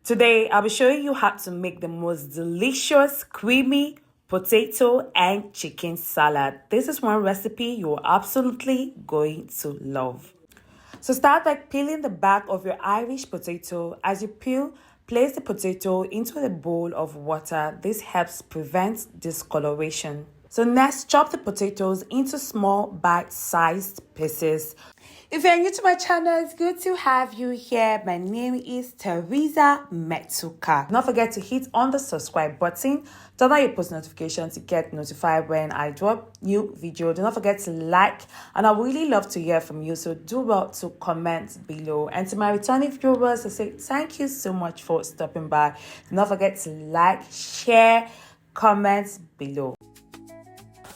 Today, I'll be showing you how to make the most delicious, creamy potato and chicken salad. This is one recipe you're absolutely going to love. So start by peeling the back of your Irish potato. As you peel, place the potato into a bowl of water. This helps prevent discoloration. So next, chop the potatoes into small bite-sized pieces. If you're new to my channel, it's good to have you here. My name is Teresa Metsuka. Don't forget to hit on the subscribe button, turn on your post notifications to get notified when I drop new video. Do not forget to like, and I would really love to hear from you, so do well to comment below. And to my returning viewers, I say thank you so much for stopping by. Do not forget to like, share, comment below.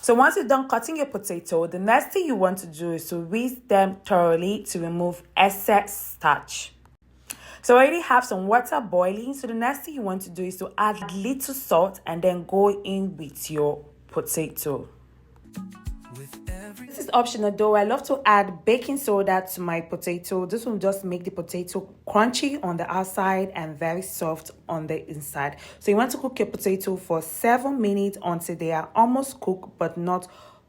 So once you're done cutting your potato, the next thing you want to do is to whisk them thoroughly to remove excess starch. So I already have some water boiling. So the next thing you want to do is to add little salt and then go in with your potato. This is optional though. I love to add baking soda to my potato. This will just make the potato crunchy on the outside and very soft on the inside. So you want to cook your potato for 7 minutes until they are almost cooked but not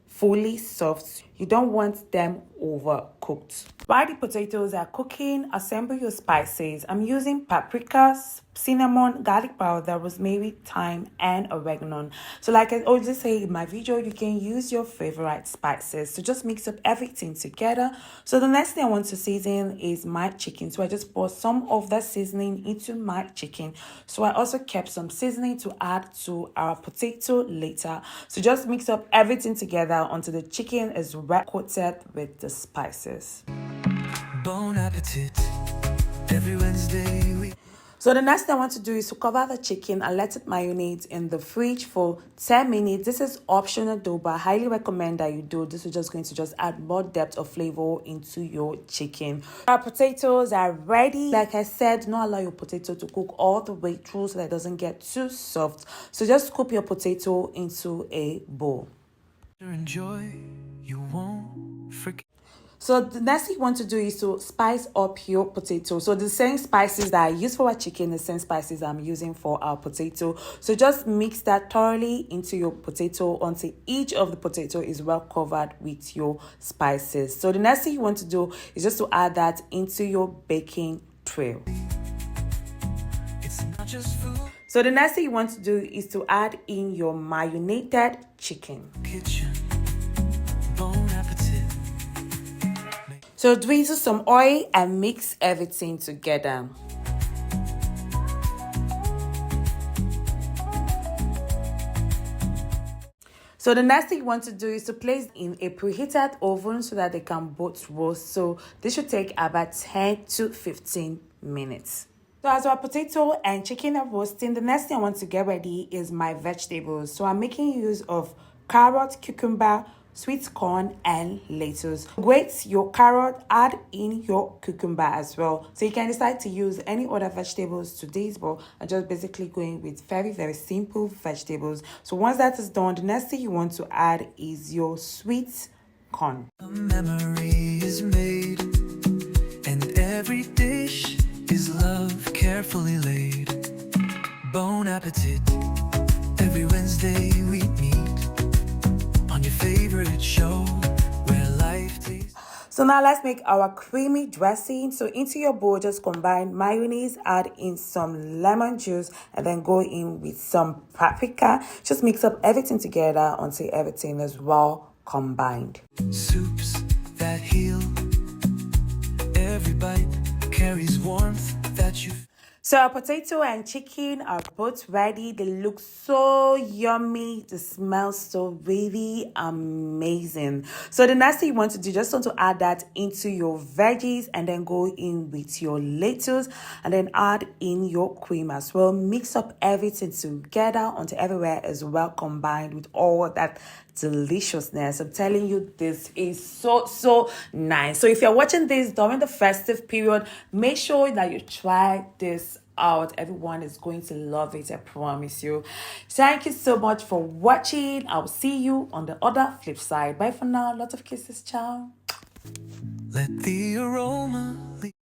fully soft. You don't want them overcooked. While the potatoes are cooking, assemble your spices. I'm using paprikas, cinnamon, garlic powder, rosemary, thyme, and oregano. So like I always say in my video, you can use your favorite spices. So just mix up everything together. So the next thing I want to season is my chicken. So I just pour some of that seasoning into my chicken. So I also kept some seasoning to add to our potato later. So just mix up everything together until the chicken is well coated with the spices. Bon appetit. Every Wednesday So the next thing I want to do is to cover the chicken and let it marinate in the fridge for 10 minutes. This is optional though, but I highly recommend that you do. This is just going to just add more depth of flavor into your chicken. Our potatoes are ready. Like I said, do not allow your potato to cook all the way through so that it doesn't get too soft. So just scoop your potato into a bowl. Enjoy, you won't forget. So the next thing you want to do is to spice up your potato. So the same spices that I use for our chicken, the same spices I'm using for our potato. So just mix that thoroughly into your potato until each of the potato is well covered with your spices. So the next thing you want to do is just to add that into your baking tray. It's not just food. So the next thing you want to do is to add in your marinated chicken. Bon appetit. So drizzle some oil and mix everything together. So the next thing you want to do is to place in a preheated oven so that they can both roast. So this should take about 10 to 15 minutes. So as our potato and chicken are roasting, the next thing I want to get ready is my vegetables. So I'm making use of carrot, cucumber, sweet corn, and lettuce. Grate your carrot, add in your cucumber as well. So you can decide to use any other vegetables to this, but I'm just basically going with very simple vegetables. So once that is done, the next thing you want to add is your sweet corn. A memory is made, and every dish is love carefully laid. Bon appetit. Every Wednesday we meet on your favorite show where life tastes. So now let's make our creamy dressing. So into your bowl, just combine mayonnaise, add in some lemon juice, and then go in with some paprika. Just mix up everything together until everything is well combined. Soups that heal, every bite carries warmth that you. So our potato and chicken are both ready. They look so yummy. They smell so really amazing. So the next thing you want to do, just want to add that into your veggies and then go in with your lettuce and then add in your cream as well. Mix up everything together until everywhere is well combined with all that deliciousness. I'm telling you, this is so nice. So if you're watching this during the festive period, make sure that you try this out. Everyone is going to love it, I promise you. Thank you so much for watching. I'll see you on the other flip side. Bye for now. Lots of kisses. Ciao. Let the aroma